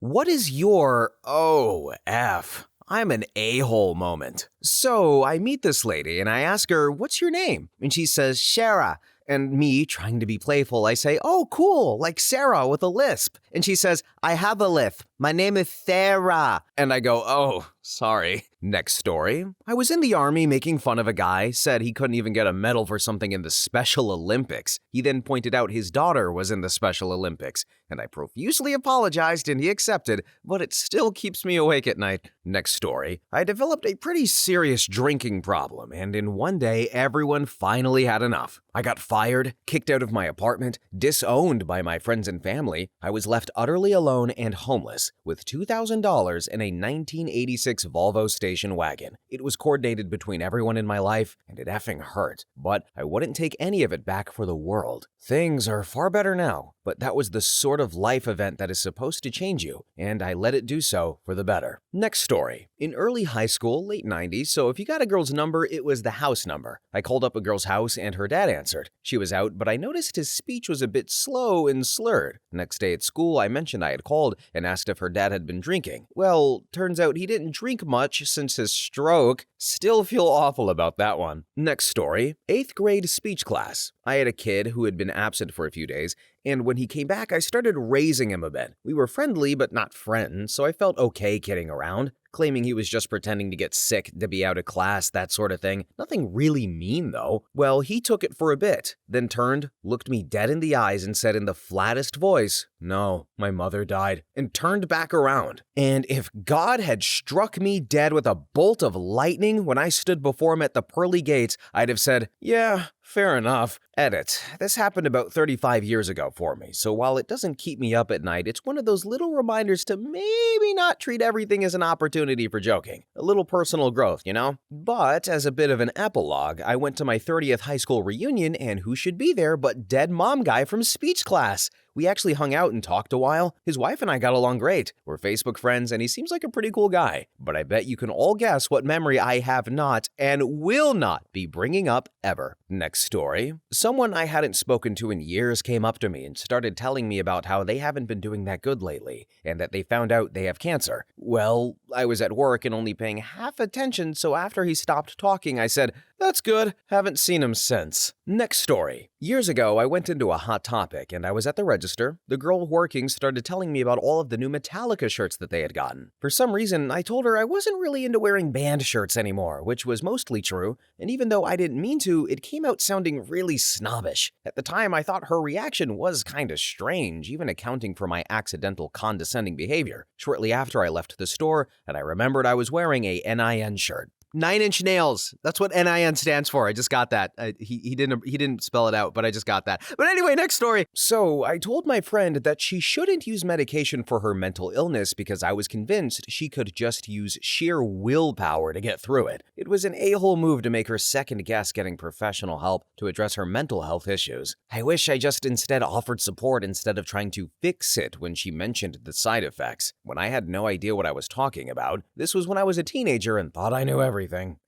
What is your I'm an a-hole moment? So I meet this lady and I ask her, what's your name? And she says, Shara. And me, trying to be playful, I say, oh, cool, like Sarah with a lisp. And she says, I have a lisp. My name is Sarah. And I go, oh, sorry. Next story. I was in the army making fun of a guy, said he couldn't even get a medal for something in the Special Olympics. He then pointed out his daughter was in the Special Olympics. And I profusely apologized and he accepted, but it still keeps me awake at night. Next story. I developed a pretty serious drinking problem, and in one day, everyone finally had enough. I got fired, kicked out of my apartment, disowned by my friends and family. I was left utterly alone and homeless, with $2,000 in a 1986 Volvo station wagon. It was coordinated between everyone in my life, and it effing hurt. But I wouldn't take any of it back for the world. Things are far better now, but that was the sort of life event that is supposed to change you, and I let it do so for the better. Next story. In early high school, late 90s, so if you got a girl's number, it was the house number. I called up a girl's house and her dad answered. She was out, but I noticed his speech was a bit slow and slurred. Next day at school, I mentioned I had called and asked if her dad had been drinking. Well, turns out he didn't drink much since his stroke. Still feel awful about that one. Next story. 8th grade speech class. I had a kid who had been absent for a few days, and when he came back, I started raising him a bit. We were friendly, but not friends, so I felt okay kidding around, claiming he was just pretending to get sick to be out of class, that sort of thing. Nothing really mean, though. Well, he took it for a bit, then turned, looked me dead in the eyes, and said in the flattest voice, "No, my mother died," and turned back around. And if God had struck me dead with a bolt of lightning when I stood before him at the pearly gates, I'd have said, yeah, fair enough. Edit. This happened about 35 years ago for me, so while it doesn't keep me up at night, it's one of those little reminders to maybe not treat everything as an opportunity for joking. A little personal growth, you know? But as a bit of an epilogue, I went to my 30th high school reunion, and who should be there but dead mom guy from speech class? We actually hung out and talked a while. His wife and I got along great. We're Facebook friends, and he seems like a pretty cool guy. But I bet you can all guess what memory I have not and will not be bringing up ever. Next story. Someone I hadn't spoken to in years came up to me and started telling me about how they haven't been doing that good lately, and that they found out they have cancer. Well, I was at work and only paying half attention, so after he stopped talking, I said, "That's good. Haven't seen him since." Next story. Years ago, I went into a hot topic, and I was at the register. The girl working started telling me about all of the new Metallica shirts that they had gotten. For some reason, I told her I wasn't really into wearing band shirts anymore, which was mostly true, and even though I didn't mean to, it came out sounding really snobbish. At the time, I thought her reaction was kinda strange, even accounting for my accidental condescending behavior. Shortly after, I left the store, and I remembered I was wearing a NIN shirt. 9-inch nails. That's what NIN stands for. I just got that. He didn't spell it out, but I just got that. But anyway, next story. So I told my friend that she shouldn't use medication for her mental illness because I was convinced she could just use sheer willpower to get through it. It was an a-hole move to make her second guess getting professional help to address her mental health issues. I wish I just instead offered support instead of trying to fix it when she mentioned the side effects. When I had no idea what I was talking about, this was when I was a teenager and thought I knew everything.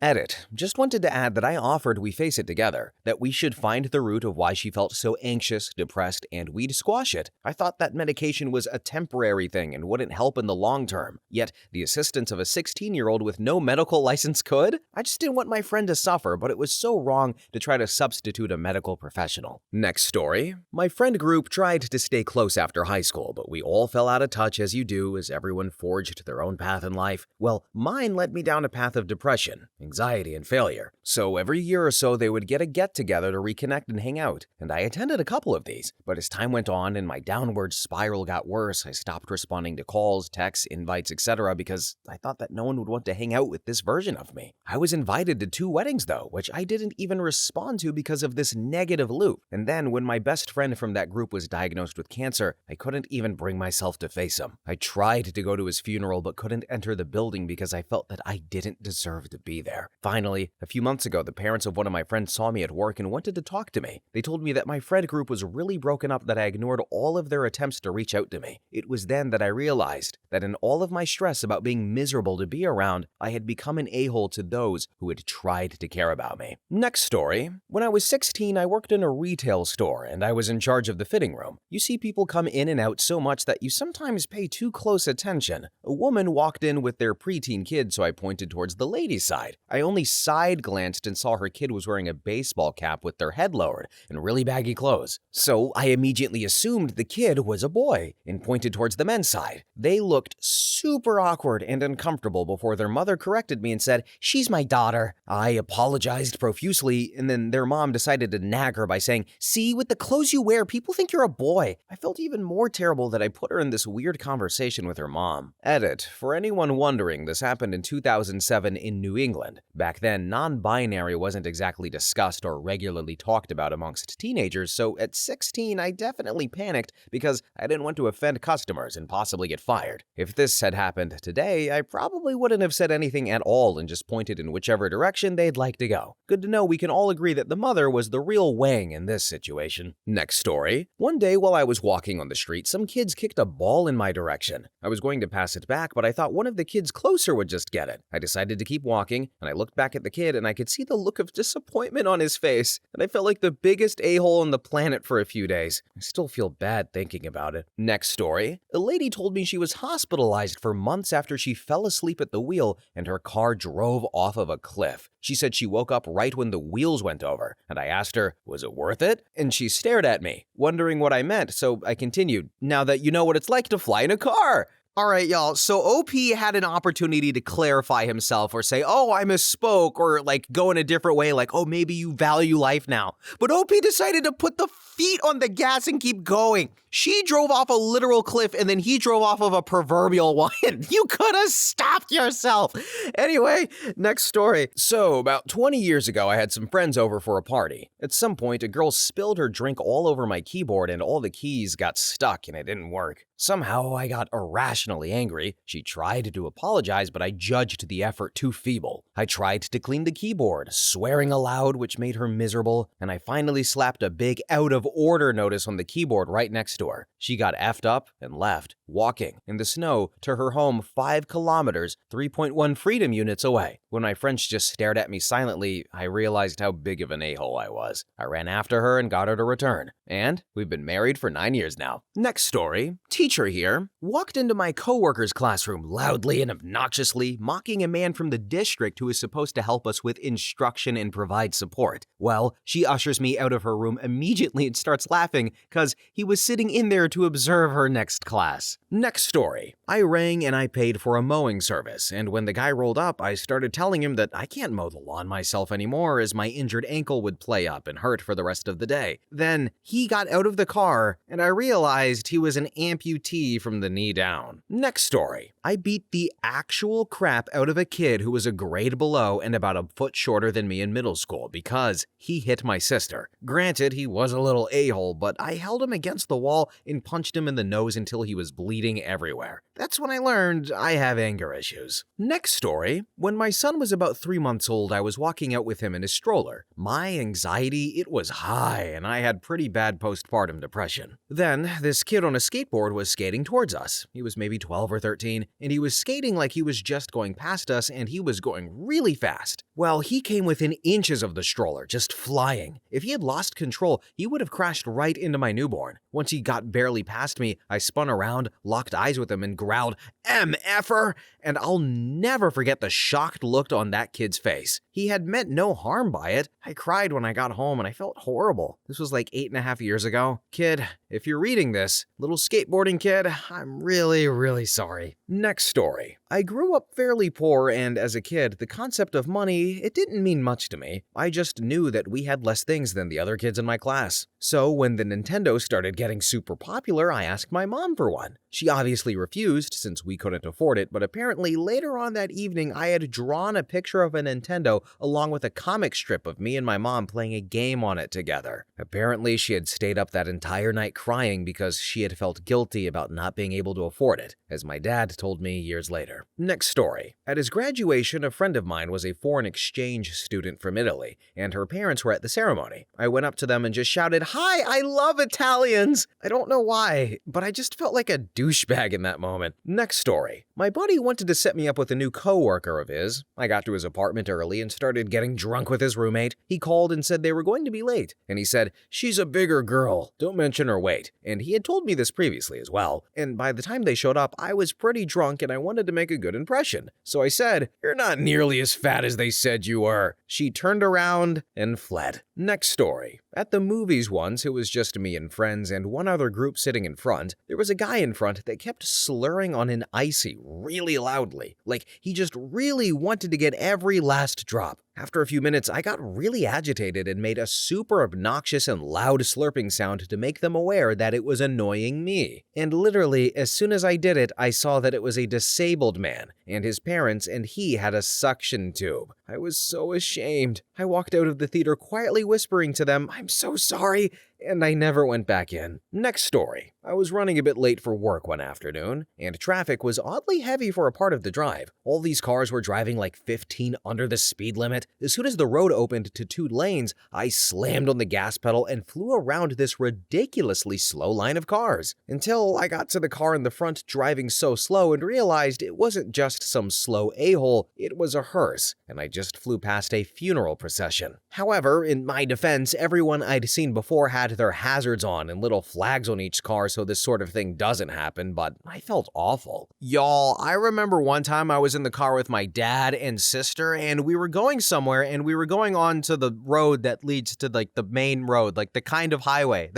Edit. Just wanted to add that I offered we face it together, that we should find the root of why she felt so anxious, depressed, and we'd squash it. I thought that medication was a temporary thing and wouldn't help in the long term, yet the assistance of a 16-year-old with no medical license could? I just didn't want my friend to suffer, but it was so wrong to try to substitute a medical professional. Next story. My friend group tried to stay close after high school, but we all fell out of touch as you do as everyone forged their own path in life. Well, mine led me down a path of depression, anxiety, and failure. So every year or so they would get a get-together to reconnect and hang out, and I attended a couple of these. But as time went on and my downward spiral got worse, I stopped responding to calls, texts, invites, etc. because I thought that no one would want to hang out with this version of me. I was invited to 2 weddings though, which I didn't even respond to because of this negative loop. And then when my best friend from that group was diagnosed with cancer, I couldn't even bring myself to face him. I tried to go to his funeral but couldn't enter the building because I felt that I didn't deserve to be there. Finally, a few months ago, the parents of one of my friends saw me at work and wanted to talk to me. They told me that my friend group was really broken up, that I ignored all of their attempts to reach out to me. It was then that I realized that in all of my stress about being miserable to be around, I had become an a-hole to those who had tried to care about me. Next story. When I was 16, I worked in a retail store and I was in charge of the fitting room. You see people come in and out so much that you sometimes pay too close attention. A woman walked in with their preteen kid, so I pointed towards the ladies' side. I only side glanced and saw her kid was wearing a baseball cap with their head lowered and really baggy clothes. So I immediately assumed the kid was a boy and pointed towards the men's side. They looked super awkward and uncomfortable before their mother corrected me and said, "She's my daughter." I apologized profusely, and then their mom decided to nag her by saying, "See, with the clothes you wear, people think you're a boy." I felt even more terrible that I put her in this weird conversation with her mom. Edit. For anyone wondering, this happened in 2007 in New England. Back then, non-binary wasn't exactly discussed or regularly talked about amongst teenagers, so at 16, I definitely panicked because I didn't want to offend customers and possibly get fired. If this had happened today, I probably wouldn't have said anything at all and just pointed in whichever direction they'd like to go. Good to know we can all agree that the mother was the real wang in this situation. Next story. One day while I was walking on the street, some kids kicked a ball in my direction. I was going to pass it back, but I thought one of the kids closer would just get it. I decided to keep walking, and I looked back at the kid and I could see the look of disappointment on his face, and I felt like the biggest a-hole on the planet for a few days. I still feel bad thinking about it. Next story. A lady told me she was hospitalized for months after she fell asleep at the wheel and her car drove off of a cliff. She said she woke up right when the wheels went over, and I asked her, "Was it worth it?" And she stared at me, wondering what I meant, so I continued, "Now that you know what it's like to fly in a car." All right, y'all, so OP had an opportunity to clarify himself or say, "Oh, I misspoke," or like go in a different way, like, "Oh, maybe you value life now." But OP decided to put the feet on the gas and keep going. She drove off a literal cliff and then he drove off of a proverbial one. You could have stopped yourself. Anyway, next story. So about 20 years ago, I had some friends over for a party. At some point, a girl spilled her drink all over my keyboard and all the keys got stuck and it didn't work. Somehow I got irrationally angry. She tried to apologize, but I judged the effort too feeble. I tried to clean the keyboard, swearing aloud, which made her miserable, and I finally slapped a big out of order notice on the keyboard right next to her. She got effed up and left, walking in the snow to her home 5 kilometers, 3.1 freedom units away. When my friends just stared at me silently, I realized how big of an a-hole I was. I ran after her and got her to return. And we've been married for 9 years now. Next story. Teacher here walked into my coworker's classroom loudly and obnoxiously, mocking a man from the district who is supposed to help us with instruction and provide support. Well, she ushers me out of her room immediately and starts laughing because he was sitting in there to observe her next class. Next story. I rang and I paid for a mowing service, and when the guy rolled up, I started telling him that I can't mow the lawn myself anymore as my injured ankle would play up and hurt for the rest of the day. Then he got out of the car and I realized he was an amputee from the knee down. Next story. I beat the actual crap out of a kid who was a grade below and about a foot shorter than me in middle school because he hit my sister. Granted, he was a little a-hole, but I held him against the wall and punched him in the nose until he was bleeding everywhere. That's when I learned I have anger issues. Next story. When my son was about 3 months old, I was walking out with him in his stroller. My anxiety, it was high, and I had pretty bad postpartum depression. Then, this kid on a skateboard was skating towards us. He was maybe 12 or 13, and he was skating like he was just going past us, and he was going really fast. Well, he came within inches of the stroller, just flying. If he had lost control, he would have crashed right into my newborn. Once he got barely past me, I spun around, locked eyes with him, and growled, "MFer!" And I'll never forget the shocked look on that kid's face. He had meant no harm by it. I cried when I got home and I felt horrible. This was like 8.5 years ago. Kid, if you're reading this, little skateboarding kid, I'm really sorry. Next story. I grew up fairly poor, and as a kid, the concept of money, it didn't mean much to me. I just knew that we had less things than the other kids in my class. So when the Nintendo started getting super popular, I asked my mom for one. She obviously refused since we couldn't afford it, but apparently later on that evening I had drawn a picture of a Nintendo video along with a comic strip of me and my mom playing a game on it together. Apparently, she had stayed up that entire night crying because she had felt guilty about not being able to afford it, as my dad told me years later. Next story. At his graduation, a friend of mine was a foreign exchange student from Italy, and her parents were at the ceremony. I went up to them and just shouted, "Hi, I love Italians!" I don't know why, but I just felt like a douchebag in that moment. Next story. My buddy wanted to set me up with a new coworker of his. I got to his apartment early and started getting drunk with his roommate. He called and said they were going to be late, and he said, "She's a bigger girl. Don't mention her weight." And he had told me this previously as well. And by the time they showed up, I was pretty drunk and I wanted to make a good impression. So I said, "You're not nearly as fat as they said you were." She turned around and fled. Next story. At the movies once, it was just me and friends and one other group sitting in front. There was a guy in front that kept slurring on an icy really loudly, like he just really wanted to get every last drop. After a few minutes, I got really agitated and made a super obnoxious and loud slurping sound to make them aware that it was annoying me. And literally, as soon as I did it, I saw that it was a disabled man and his parents, and he had a suction tube. I was so ashamed. I walked out of the theater quietly whispering to them, "I'm so sorry," and I never went back in. Next story. I was running a bit late for work one afternoon, and traffic was oddly heavy for a part of the drive. All these cars were driving like 15 under the speed limit. As soon as the road opened to 2 lanes, I slammed on the gas pedal and flew around this ridiculously slow line of cars, until I got to the car in the front driving so slow and realized it wasn't just some slow a-hole, it was a hearse, and I just flew past a funeral procession. However, in my defense, everyone I'd seen before had their hazards on and little flags on each car so this sort of thing doesn't happen, but I felt awful. Y'all, I remember one time I was in the car with my dad and sister, and we were going somewhere, and we were going on to the road that leads to like the main road, like the kind of highway.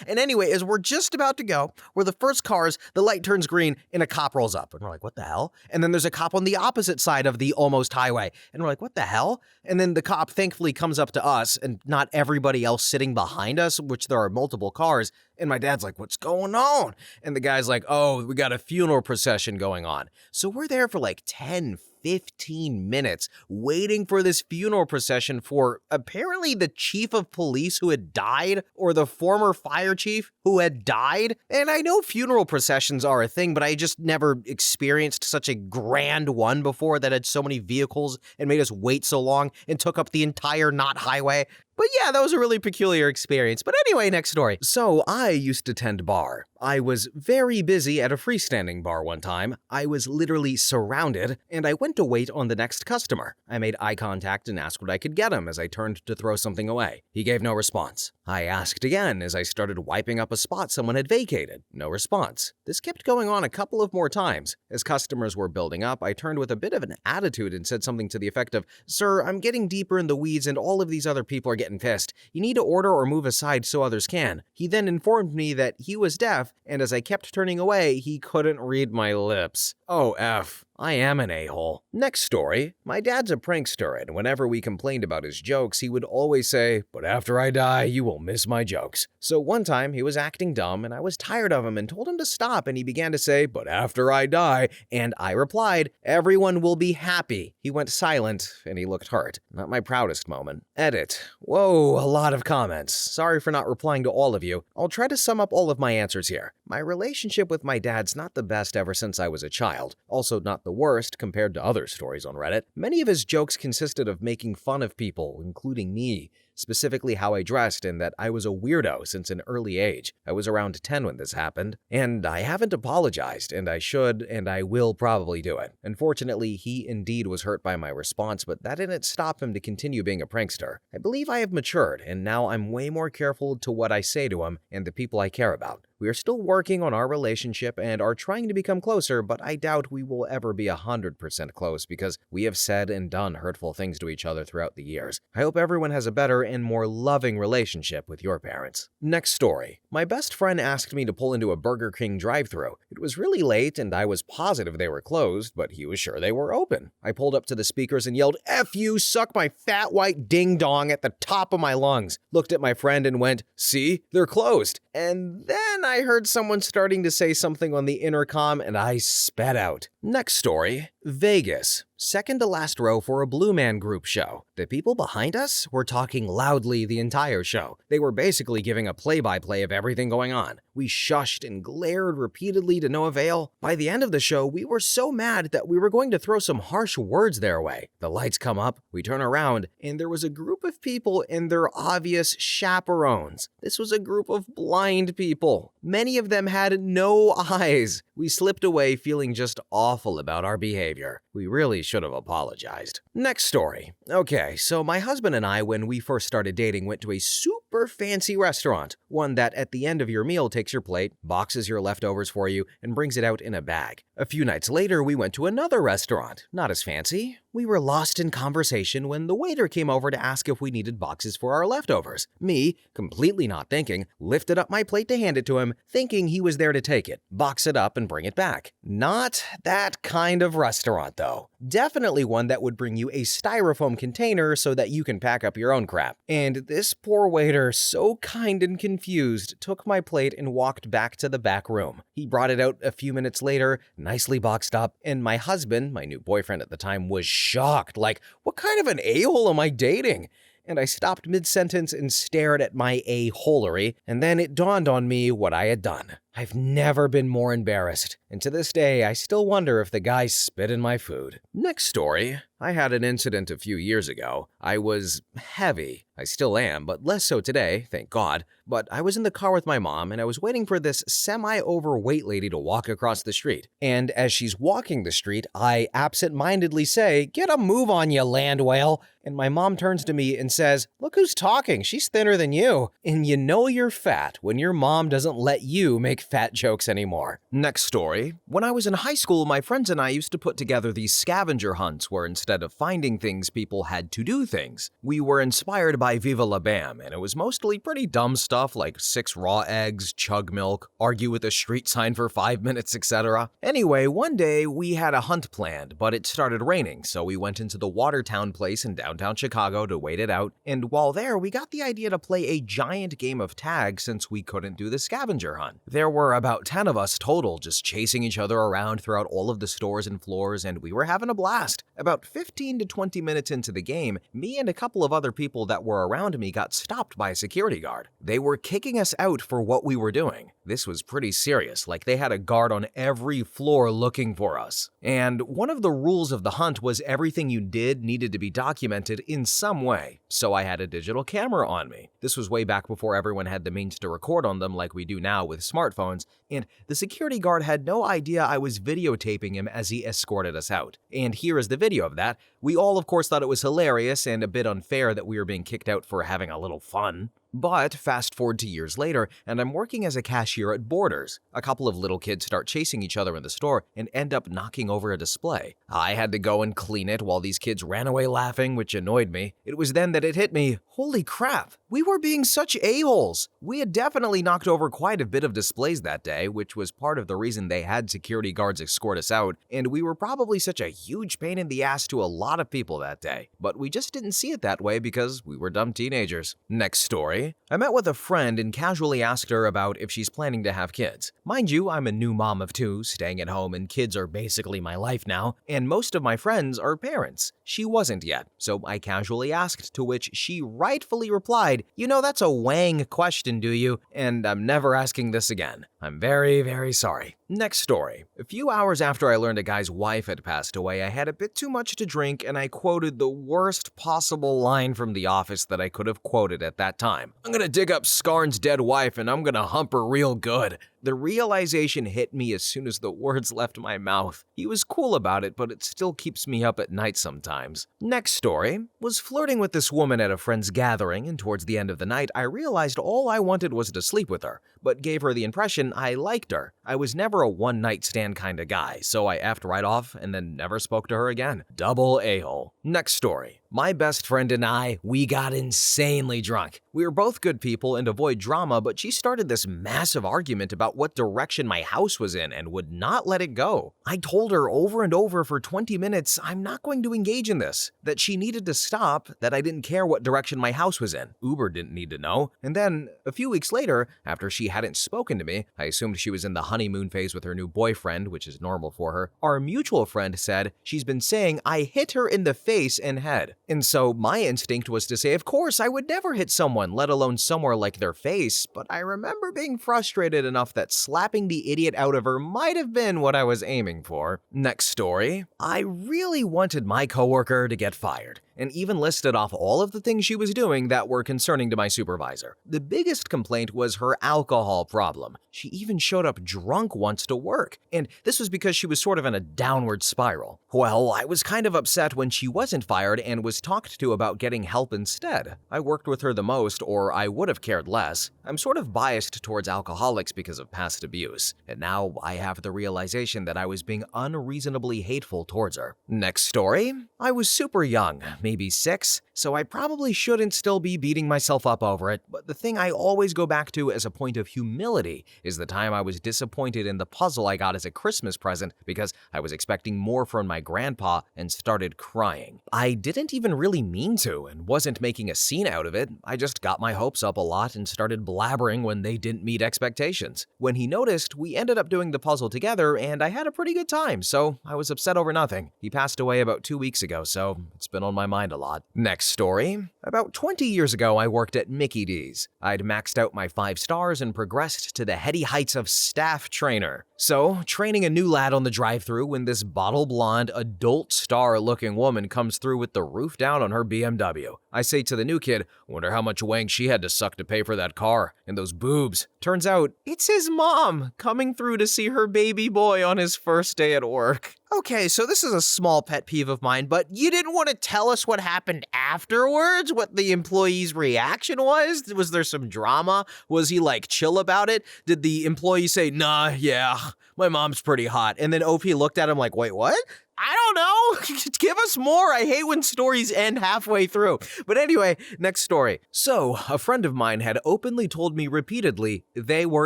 And anyway, as we're just about to go, we're the first cars, the light turns green, and a cop rolls up, and we're like, "What the hell?" And then there's a cop on the opposite side of the almost highway, and we're like, "What the hell?" And then the cop thankfully comes up to us, and not everybody else sitting behind us, which there are multiple cars. And my dad's like, "What's going on?" And the guy's like, "Oh, we got a funeral procession going on." So we're there for like 10-15 minutes waiting for this funeral procession for apparently the chief of police who had died, or the former fire chief who had died. And I know funeral processions are a thing, but I just never experienced such a grand one before that had so many vehicles and made us wait so long and took up the entire not highway. But yeah, that was a really peculiar experience. But anyway, next story. So I used to tend bar. I was very busy at a freestanding bar one time. I was literally surrounded, and I went to wait on the next customer. I made eye contact and asked what I could get him as I turned to throw something away. He gave no response. I asked again as I started wiping up a spot someone had vacated. No response. This kept going on a couple of more times. As customers were building up, I turned with a bit of an attitude and said something to the effect of, "Sir, I'm getting deeper in the weeds and all of these other people are getting pissed. You need to order or move aside so others can." He then informed me that he was deaf, and as I kept turning away, he couldn't read my lips. Oh, F. I am an a-hole. Next story. My dad's a prankster, and whenever we complained about his jokes, he would always say, "But after I die, you will miss my jokes." So one time, he was acting dumb, and I was tired of him and told him to stop, and he began to say, "But after I die," and I replied, "Everyone will be happy." He went silent, and he looked hurt. Not my proudest moment. Edit. Whoa, a lot of comments. Sorry for not replying to all of you. I'll try to sum up all of my answers here. My relationship with my dad's not the best ever since I was a child. Also not the worst compared to other stories on Reddit. Many of his jokes consisted of making fun of people, including me, specifically how I dressed and that I was a weirdo since an early age. I was around 10 when this happened, and I haven't apologized, and I should, and I will probably do it. Unfortunately, he indeed was hurt by my response, but that didn't stop him to continue being a prankster. I believe I have matured, and now I'm way more careful to what I say to him and the people I care about. We are still working on our relationship and are trying to become closer, but I doubt we will ever be 100% close because we have said and done hurtful things to each other throughout the years. I hope everyone has a better and more loving relationship with your parents. Next story. My best friend asked me to pull into a Burger King drive-thru. It was really late and I was positive they were closed, but he was sure they were open. I pulled up to the speakers and yelled, "F you, suck my fat white ding-dong" at the top of my lungs. Looked at my friend and went, "See, they're closed." And then I heard someone starting to say something on the intercom and I sped out. Next story. Vegas, second to last row for a Blue Man Group show. The people behind us were talking loudly the entire show. They were basically giving a play-by-play of everything going on. We shushed and glared repeatedly to no avail. By the end of the show, we were so mad that we were going to throw some harsh words their way. The lights come up, we turn around, and there was a group of people and their obvious chaperones. This was a group of blind people. Many of them had no eyes. We slipped away feeling just awful about our behavior. We really should have apologized. Next story. Okay, so my husband and I, when we first started dating, went to a super fancy restaurant. One that at the end of your meal takes your plate, boxes your leftovers for you, and brings it out in a bag. A few nights later, we went to another restaurant. Not as fancy. We were lost in conversation when the waiter came over to ask if we needed boxes for our leftovers. Me, completely not thinking, lifted up my plate to hand it to him, thinking he was there to take it, box it up, and bring it back. Not that kind of restaurant, though. Definitely one that would bring you a styrofoam container so that you can pack up your own crap. And this poor waiter, so kind and confused, took my plate and walked back to the back room. He brought it out a few minutes later, nicely boxed up, and my husband, my new boyfriend at the time, was shocked, like, what kind of an a-hole am I dating? And I stopped mid-sentence and stared at my a-holery, and then it dawned on me what I had done. I've never been more embarrassed, and to this day, I still wonder if the guy spit in my food. Next story. I had an incident a few years ago. I was heavy. I still am, but less so today, thank God. But I was in the car with my mom, and I was waiting for this semi-overweight lady to walk across the street. And as she's walking the street, I absent-mindedly say, "Get a move on, you land whale." And my mom turns to me and says, "Look who's talking, she's thinner than you." And you know you're fat when your mom doesn't let you make fat jokes anymore. Next story. When I was in high school, my friends and I used to put together these scavenger hunts where instead of finding things, people had to do things. We were inspired by Viva La Bam, and it was mostly pretty dumb stuff like 6 raw eggs, chug milk, argue with a street sign for 5 minutes, etc. Anyway, one day we had a hunt planned, but it started raining, so we went into the Watertown place in downtown Chicago to wait it out, and while there, we got the idea to play a giant game of tag since we couldn't do the scavenger hunt. There were about 10 of us total, just chasing each other around throughout all of the stores and floors, and we were having a blast. About 15 to 20 minutes into the game, me and a couple of other people that were around me got stopped by a security guard. They were kicking us out for what we were doing. This was pretty serious, like they had a guard on every floor looking for us. And one of the rules of the hunt was everything you did needed to be documented in some way, so I had a digital camera on me. This was way back before everyone had the means to record on them like we do now with smartphones, and the security guard had no idea I was videotaping him as he escorted us out. And here is the video of that. We all, of course, thought it was hilarious and a bit unfair that we were being kicked out for having a little fun. But fast forward to years later, and I'm working as a cashier at Borders. A couple of little kids start chasing each other in the store and end up knocking over a display. I had to go and clean it while these kids ran away laughing, which annoyed me. It was then that it hit me, holy crap, we were being such a-holes. We had definitely knocked over quite a bit of displays that day, which was part of the reason they had security guards escort us out, and we were probably such a huge pain in the ass to a lot of people that day. But we just didn't see it that way because we were dumb teenagers. Next story. I met with a friend and casually asked her about if she's planning to have kids. Mind you, I'm a new mom of 2, staying at home, and kids are basically my life now, and most of my friends are parents. She wasn't yet, so I casually asked, to which she rightfully replied, "You know, that's a wang question, do you? And I'm never asking this again. I'm very, very sorry." Next story. A few hours after I learned a guy's wife had passed away, I had a bit too much to drink and I quoted the worst possible line from The Office that I could have quoted at that time. "I'm gonna dig up Scarn's dead wife and I'm gonna hump her real good." The realization hit me as soon as the words left my mouth. He was cool about it, but it still keeps me up at night sometimes. Next story. Was flirting with this woman at a friend's gathering, and towards the end of the night, I realized all I wanted was to sleep with her, but gave her the impression I liked her. I was never a one-night stand kind of guy, so I effed right off and then never spoke to her again. Double a-hole. Next story. My best friend and I, we got insanely drunk. We were both good people and avoid drama, but she started this massive argument about what direction my house was in and would not let it go. I told her over and over for 20 minutes I'm not going to engage in this, that she needed to stop, that I didn't care what direction my house was in. Uber didn't need to know. And then, a few weeks later, after she hadn't spoken to me, I assumed she was in the honeymoon phase with her new boyfriend, which is normal for her, our mutual friend said she's been saying I hit her in the face and head. And so my instinct was to say, of course, I would never hit someone, let alone somewhere like their face, but I remember being frustrated enough that slapping the idiot out of her might have been what I was aiming for. Next story. I really wanted my coworker to get fired, and even listed off all of the things she was doing that were concerning to my supervisor. The biggest complaint was her alcohol problem. She even showed up drunk once to work, and this was because she was sort of in a downward spiral. Well, I was kind of upset when she wasn't fired and was talked to about getting help instead. I worked with her the most, or I would have cared less. I'm sort of biased towards alcoholics because of past abuse, and now I have the realization that I was being unreasonably hateful towards her. Next story. I was super young, maybe 6, so I probably shouldn't still be beating myself up over it, but the thing I always go back to as a point of humility is the time I was disappointed in the puzzle I got as a Christmas present because I was expecting more from my grandpa and started crying. I didn't even really mean to and wasn't making a scene out of it. I just got my hopes up a lot and started blabbering when they didn't meet expectations. When he noticed, we ended up doing the puzzle together and I had a pretty good time, so I was upset over nothing. He passed away about 2 weeks ago, so it's been on my mind a lot. Next story. About 20 years ago, I worked at Mickey D's. I'd maxed out my 5 stars and progressed to the heady heights of staff trainer. So, training a new lad on the drive-thru when this bottle blonde, adult star-looking woman comes through with the roof down on her BMW. I say to the new kid, wonder how much wang she had to suck to pay for that car and those boobs. Turns out, it's his mom coming through to see her baby boy on his first day at work. Okay, so this is a small pet peeve of mine, but you didn't want to tell us what happened afterwards? What the employee's reaction was? Was there some drama? Was he like chill about it? Did the employee say, nah, yeah, my mom's pretty hot? And then OP looked at him like, wait, what? I don't know. Give us more. I hate when stories end halfway through. But anyway, next story. So, a friend of mine had openly told me repeatedly they were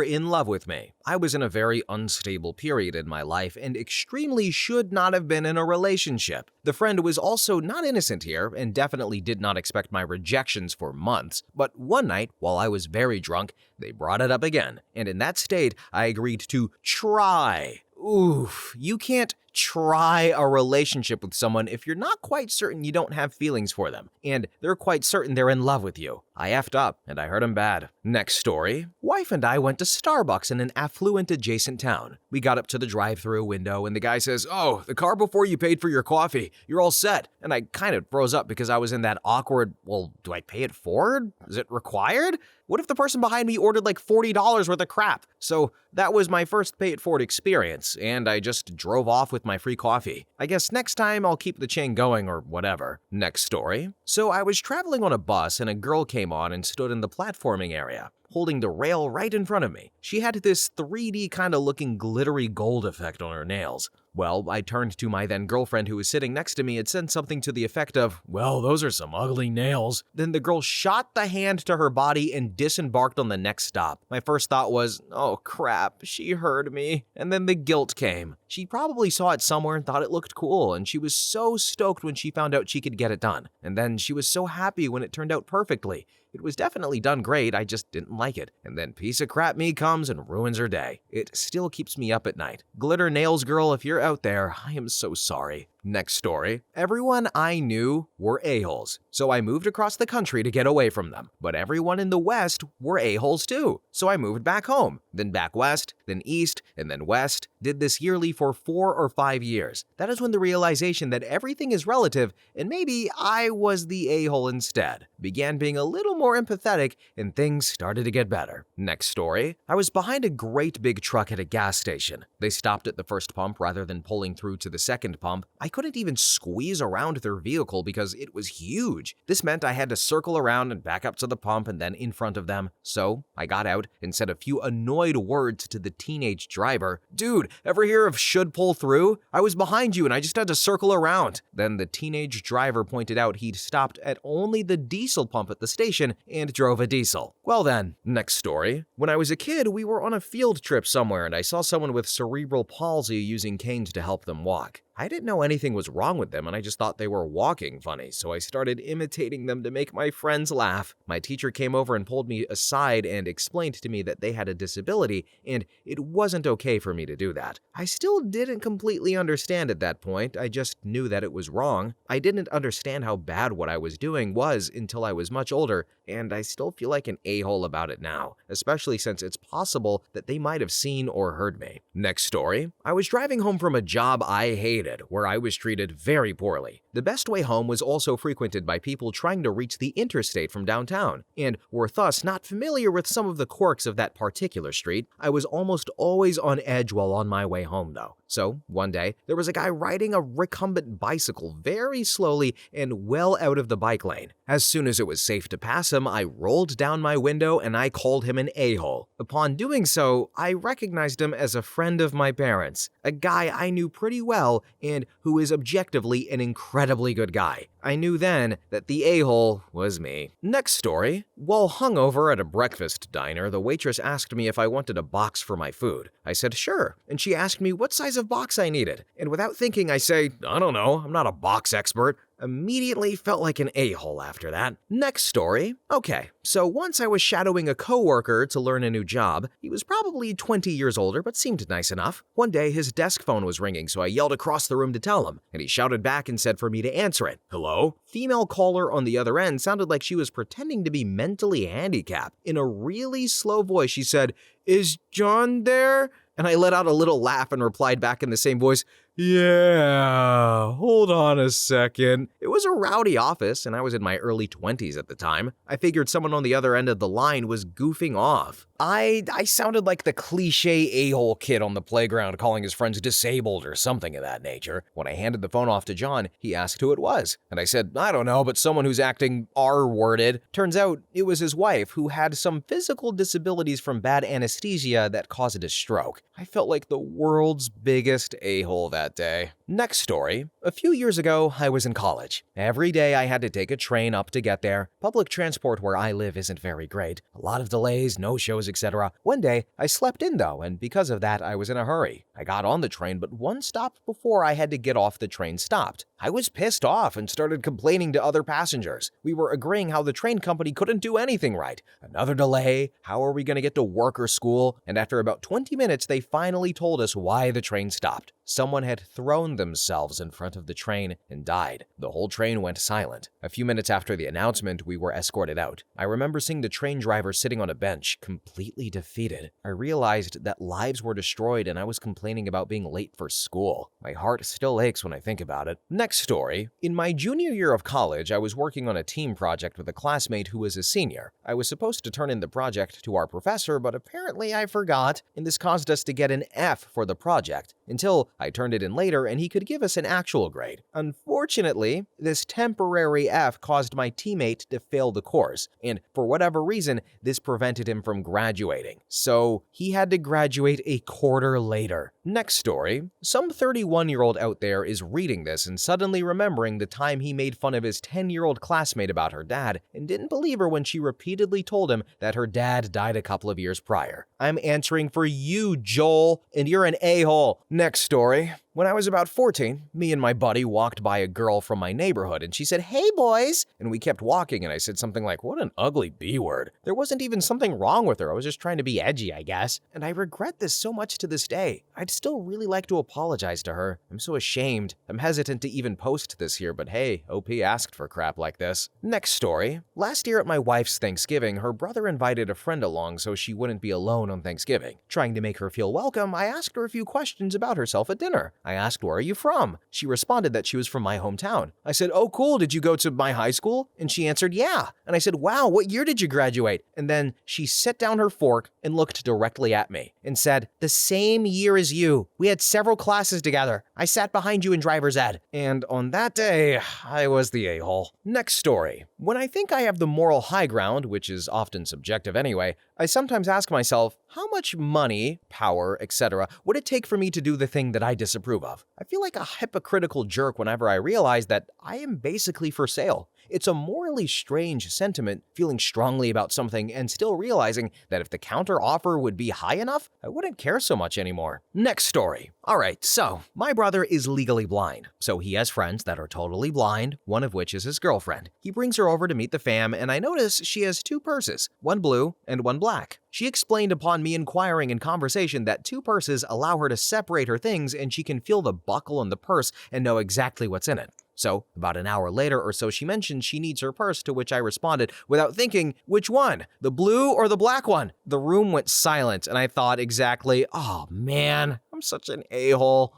in love with me. I was in a very unstable period in my life and extremely should not have been in a relationship. The friend was also not innocent here and definitely did not expect my rejections for months. But one night, while I was very drunk, they brought it up again. And in that state, I agreed to try. Oof, you can't try a relationship with someone if you're not quite certain you don't have feelings for them, and they're quite certain they're in love with you. I effed up, and I hurt him bad. Next story. Wife and I went to Starbucks in an affluent adjacent town. We got up to the drive-thru window, and the guy says, oh, the car before you paid for your coffee. You're all set. And I kind of froze up because I was in that awkward, well, do I pay it forward? Is it required? What if the person behind me ordered like $40 worth of crap? So that was my first pay it forward experience, and I just drove off with my free coffee. I guess next time I'll keep the chain going or whatever. Next story. So I was traveling on a bus and a girl came on and stood in the platforming area, holding the rail right in front of me. She had this 3D kind of looking glittery gold effect on her nails. Well, I turned to my then girlfriend who was sitting next to me and said something to the effect of, well, those are some ugly nails. Then the girl shot the hand to her body and disembarked on the next stop. My first thought was, oh crap, she heard me. And then the guilt came. She probably saw it somewhere and thought it looked cool, and she was so stoked when she found out she could get it done. And then she was so happy when it turned out perfectly. It was definitely done great, I just didn't like it. And then piece of crap me comes and ruins her day. It still keeps me up at night. Glitter nails girl, if you're out there, I am so sorry. Next story. Everyone I knew were a-holes, so I moved across the country to get away from them. But everyone in the West were a-holes too, so I moved back home, then back west, then east, and then west. Did this yearly for 4 or 5 years. That is when the realization that everything is relative and maybe I was the a-hole instead began being a little more empathetic and things started to get better. Next story. I was behind a great big truck at a gas station. They stopped at the first pump rather than pulling through to the second pump. I couldn't even squeeze around their vehicle because it was huge. This meant I had to circle around and back up to the pump and then in front of them. So I got out and said a few annoyed words to the teenage driver. Dude, ever hear of should pull through? I was behind you and I just had to circle around. Then the teenage driver pointed out he'd stopped at only the diesel pump at the station and drove a diesel. Well then, next story. When I was a kid, we were on a field trip somewhere and I saw someone with cerebral palsy using canes to help them walk. I didn't know anything was wrong with them and I just thought they were walking funny, so I started imitating them to make my friends laugh. My teacher came over and pulled me aside and explained to me that they had a disability and it wasn't okay for me to do that. I still didn't completely understand at that point, I just knew that it was wrong. I didn't understand how bad what I was doing was until I was much older, and I still feel like an a-hole about it now, especially since it's possible that they might have seen or heard me. Next story. I was driving home from a job I hated, where I was treated very poorly. The best way home was also frequented by people trying to reach the interstate from downtown, and were thus not familiar with some of the quirks of that particular street. I was almost always on edge while on my way home though. So, one day, there was a guy riding a recumbent bicycle very slowly and well out of the bike lane. As soon as it was safe to pass him, I rolled down my window and I called him an a-hole. Upon doing so, I recognized him as a friend of my parents, a guy I knew pretty well and who is objectively an incredibly good guy. I knew then that the a-hole was me. Next story. While hungover at a breakfast diner, the waitress asked me if I wanted a box for my food. I said sure, and she asked me what size of box I needed. And without thinking, I say, I don't know, I'm not a box expert. Immediately felt like an a-hole after that. Next story. Okay, so once I was shadowing a coworker to learn a new job. He was probably 20 years older, but seemed nice enough. One day, his desk phone was ringing, so I yelled across the room to tell him, and he shouted back and said for me to answer it. Hello? Female caller on the other end sounded like she was pretending to be mentally handicapped. In a really slow voice, she said, "Is John there?" And I let out a little laugh and replied back in the same voice, "Yeah, hold on a second." It was a rowdy office, and I was in my early 20s at the time. I figured someone on the other end of the line was goofing off. I sounded like the cliche a-hole kid on the playground calling his friends disabled or something of that nature. When I handed the phone off to John, he asked who it was. And I said, I don't know, but someone who's acting R-worded. Turns out it was his wife, who had some physical disabilities from bad anesthesia that caused a stroke. I felt like the world's biggest a-hole that day. Next story. A few years ago, I was in college. Every day I had to take a train up to get there. Public transport where I live isn't very great. A lot of delays, no-shows, etc. One day, I slept in though, and because of that, I was in a hurry. I got on the train, but one stop before I had to get off, the train stopped. I was pissed off and started complaining to other passengers. We were agreeing how the train company couldn't do anything right. Another delay, how are we going to get to work or school? And after about 20 minutes, they finally told us why the train stopped. Someone had thrown themselves in front of the train and died. The whole train went silent. A few minutes after the announcement, we were escorted out. I remember seeing the train driver sitting on a bench, completely defeated. I realized that lives were destroyed and I was complaining about being late for school. My heart still aches when I think about it. Next story. In my junior year of college, I was working on a team project with a classmate who was a senior. I was supposed to turn in the project to our professor, but apparently I forgot, and this caused us to get an F for the project, until I turned it in later and he could give us an actual grade. Unfortunately, this temporary F caused my teammate to fail the course, and for whatever reason, this prevented him from graduating. So he had to graduate a quarter later. Next story. Some 31-year-old out there is reading this and suddenly remembering the time he made fun of his 10-year-old classmate about her dad and didn't believe her when she repeatedly told him that her dad died a couple of years prior. I'm answering for you, Joel, and you're an a-hole. Next story. When I was about 14, me and my buddy walked by a girl from my neighborhood and she said, "Hey boys," and we kept walking and I said something like, "What an ugly B-word." There wasn't even something wrong with her, I was just trying to be edgy, I guess. And I regret this so much to this day. I'd still really like to apologize to her. I'm so ashamed. I'm hesitant to even post this here, but hey, OP asked for crap like this. Next story. Last year at my wife's Thanksgiving, her brother invited a friend along so she wouldn't be alone on Thanksgiving. Trying to make her feel welcome, I asked her a few questions about herself at dinner. I asked, "Where are you from?" She responded that she was from my hometown. I said, "Oh, cool. Did you go to my high school?" And she answered, "Yeah." And I said, "Wow, what year did you graduate?" And then she set down her fork and looked directly at me and said, "The same year as you. We had several classes together. I sat behind you in driver's ed." And on that day, I was the a-hole. Next story. When I think I have the moral high ground, which is often subjective anyway, I sometimes ask myself, how much money, power, etc. would it take for me to do the thing that I disapprove of? I feel like a hypocritical jerk whenever I realize that I am basically for sale. It's a morally strange sentiment, feeling strongly about something and still realizing that if the counter offer would be high enough, I wouldn't care so much anymore. Next story. Alright, so my brother is legally blind, so he has friends that are totally blind, one of which is his girlfriend. He brings her over to meet the fam, and I notice she has two purses, one blue and one black. She explained upon me inquiring in conversation that two purses allow her to separate her things and she can feel the buckle in the purse and know exactly what's in it. So, about an hour later or so, she mentioned she needs her purse, to which I responded, without thinking, which one? The blue or the black one? The room went silent, and I thought exactly, oh man, I'm such an a-hole.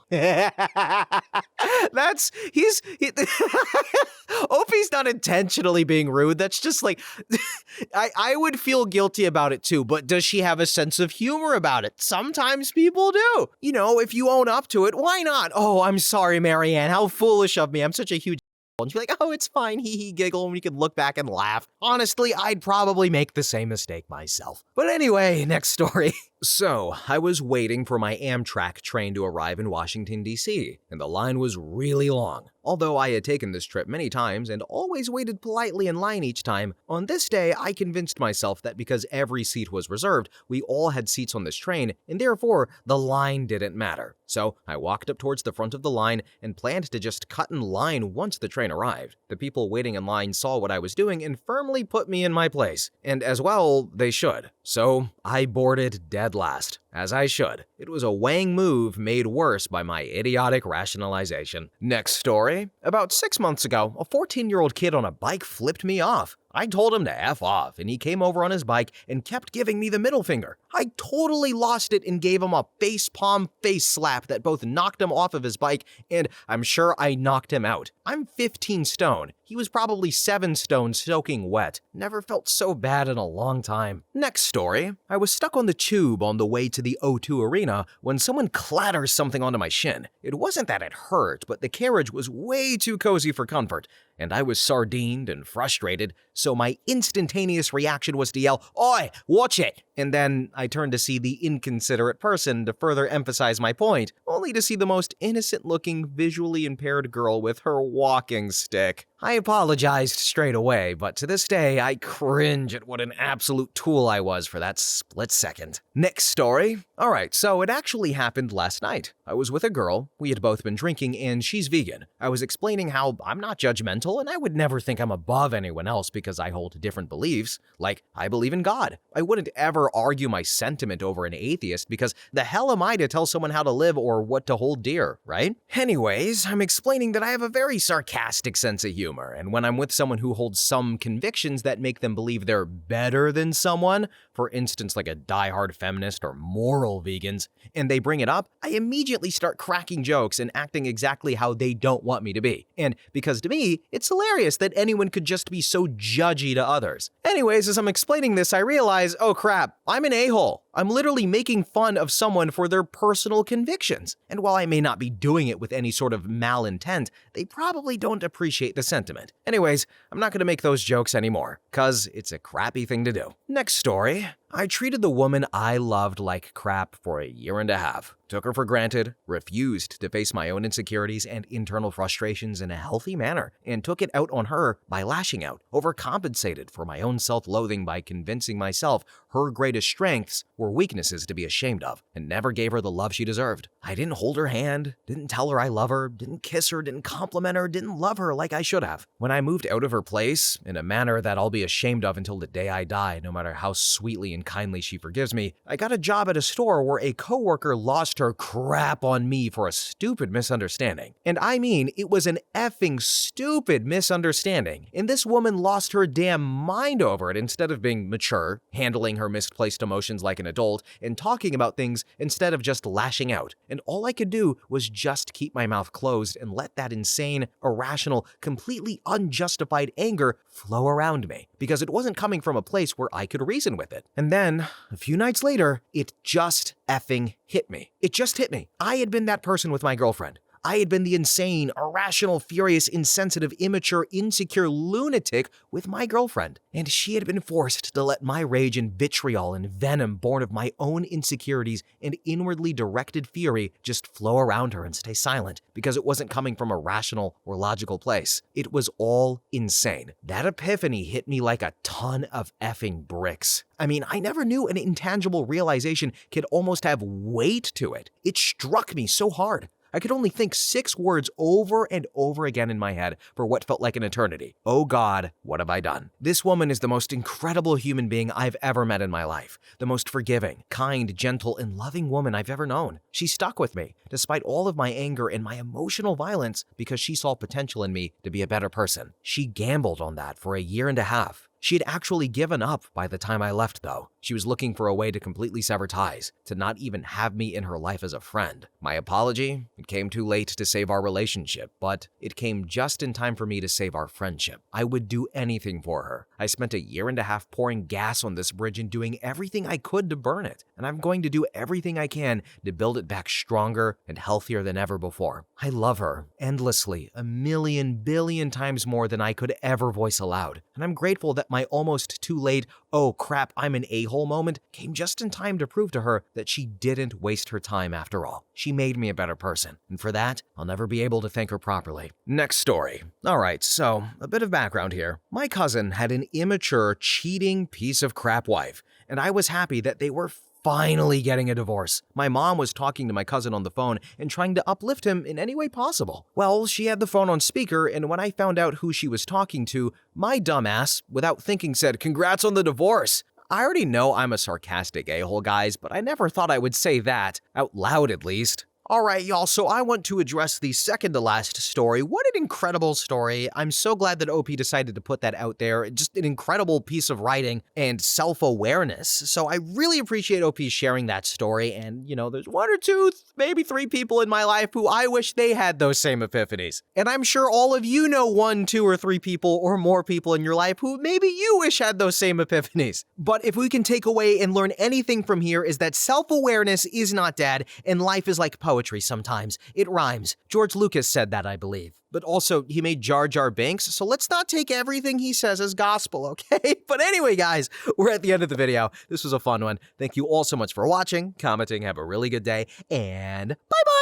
Opie's not intentionally being rude, that's just like, I would feel guilty about it too, but does she have a sense of humor about it? Sometimes people do. You know, if you own up to it, why not? Oh, I'm sorry, Marianne, how foolish of me, I'm such a huge and she'd be like, oh, it's fine, hee giggle, and we could look back and laugh. Honestly, I'd probably make the same mistake myself. But anyway, next story. So, I was waiting for my Amtrak train to arrive in Washington, D.C., and the line was really long. Although I had taken this trip many times and always waited politely in line each time, on this day I convinced myself that because every seat was reserved, we all had seats on this train, and therefore the line didn't matter. So I walked up towards the front of the line and planned to just cut in line once the train arrived. The people waiting in line saw what I was doing and firmly put me in my place. And as well, they should. So I boarded dead last. As I should. It was a Wang move made worse by my idiotic rationalization. Next story. About 6 months ago, a 14-year-old kid on a bike flipped me off. I told him to F off, and he came over on his bike and kept giving me the middle finger. I totally lost it and gave him a face-palm face slap that both knocked him off of his bike, and I'm sure I knocked him out. I'm 15 stone. He was probably 7 stone soaking wet. Never felt so bad in a long time. Next story. I was stuck on the tube on the way to the O2 Arena when someone clatters something onto my shin. It wasn't that it hurt, but the carriage was way too cozy for comfort, and I was sardined and frustrated, so my instantaneous reaction was to yell, "Oi, watch it!" And then I turned to see the inconsiderate person to further emphasize my point, only to see the most innocent-looking, visually impaired girl with her walking stick. I apologized straight away, but to this day, I cringe at what an absolute tool I was for that split second. Next story. Alright, so it actually happened last night. I was with a girl, we had both been drinking, and she's vegan. I was explaining how I'm not judgmental and I would never think I'm above anyone else because I hold different beliefs. Like, I believe in God. I wouldn't ever argue my sentiment over an atheist because the hell am I to tell someone how to live or what to hold dear, right? Anyways, I'm explaining that I have a very sarcastic sense of humor, and when I'm with someone who holds some convictions that make them believe they're better than someone, for instance like a diehard feminist or moral vegans, and they bring it up, I immediately start cracking jokes and acting exactly how they don't want me to be. And because to me, it's hilarious that anyone could just be so judgy to others. Anyways, as I'm explaining this, I realize, oh crap, I'm an a-hole. I'm literally making fun of someone for their personal convictions. And while I may not be doing it with any sort of malintent, they probably don't appreciate the sentiment. Anyways, I'm not gonna make those jokes anymore, cause it's a crappy thing to do. Next story. I treated the woman I loved like crap for a year and a half. Took her for granted, refused to face my own insecurities and internal frustrations in a healthy manner, and took it out on her by lashing out, overcompensated for my own self-loathing by convincing myself her greatest strengths were weaknesses to be ashamed of, and never gave her the love she deserved. I didn't hold her hand, didn't tell her I love her, didn't kiss her, didn't compliment her, didn't love her like I should have. When I moved out of her place, in a manner that I'll be ashamed of until the day I die, no matter how sweetly and kindly she forgives me, I got a job at a store where a coworker lost her crap on me for a stupid misunderstanding. And I mean, it was an effing stupid misunderstanding. And this woman lost her damn mind over it instead of being mature, handling her misplaced emotions like an adult, and talking about things instead of just lashing out. And all I could do was just keep my mouth closed and let that insane, irrational, completely unjustified anger flow around me, because it wasn't coming from a place where I could reason with it. And then, a few nights later, it just effing hit me. It just hit me. I had been that person with my girlfriend. I had been the insane, irrational, furious, insensitive, immature, insecure lunatic with my girlfriend, and she had been forced to let my rage and vitriol and venom born of my own insecurities and inwardly directed fury just flow around her and stay silent because it wasn't coming from a rational or logical place. It was all insane. That epiphany hit me like a ton of effing bricks. I mean, I never knew an intangible realization could almost have weight to it. It struck me so hard. I could only think 6 words over and over again in my head for what felt like an eternity. Oh God, what have I done? This woman is the most incredible human being I've ever met in my life. The most forgiving, kind, gentle, and loving woman I've ever known. She stuck with me, despite all of my anger and my emotional violence, because she saw potential in me to be a better person. She gambled on that for a year and a half. She had actually given up by the time I left, though. She was looking for a way to completely sever ties, to not even have me in her life as a friend. My apology? It came too late to save our relationship, but it came just in time for me to save our friendship. I would do anything for her. I spent a year and a half pouring gas on this bridge and doing everything I could to burn it, and I'm going to do everything I can to build it back stronger and healthier than ever before. I love her endlessly, a million billion times more than I could ever voice aloud, and I'm grateful that my almost too late, oh crap, I'm an a-hole moment came just in time to prove to her that she didn't waste her time after all. She made me a better person, and for that, I'll never be able to thank her properly. Next story. Alright, so a bit of background here. My cousin had an immature, cheating piece of crap wife, and I was happy that they were finally getting a divorce. My mom was talking to my cousin on the phone and trying to uplift him in any way possible. Well, she had the phone on speaker, and when I found out who she was talking to, my dumbass, without thinking, said, "Congrats on the divorce." I already know I'm a sarcastic a-hole, guys, but I never thought I would say that, out loud at least. Alright, y'all, so I want to address the second to last story. What an incredible story. I'm so glad that OP decided to put that out there. Just an incredible piece of writing and self-awareness. So I really appreciate OP sharing that story. And, there's 1 or 2, maybe 3 people in my life who I wish they had those same epiphanies. And I'm sure all of you know 1, 2, or 3 people or more people in your life who maybe you wish had those same epiphanies. But if we can take away and learn anything from here is that self-awareness is not dead and life is like poetry sometimes. It rhymes. George Lucas said that, I believe. But also, he made Jar Jar Binks, so let's not take everything he says as gospel, okay? But anyway, guys, we're at the end of the video. This was a fun one. Thank you all so much for watching, commenting, have a really good day, and bye-bye!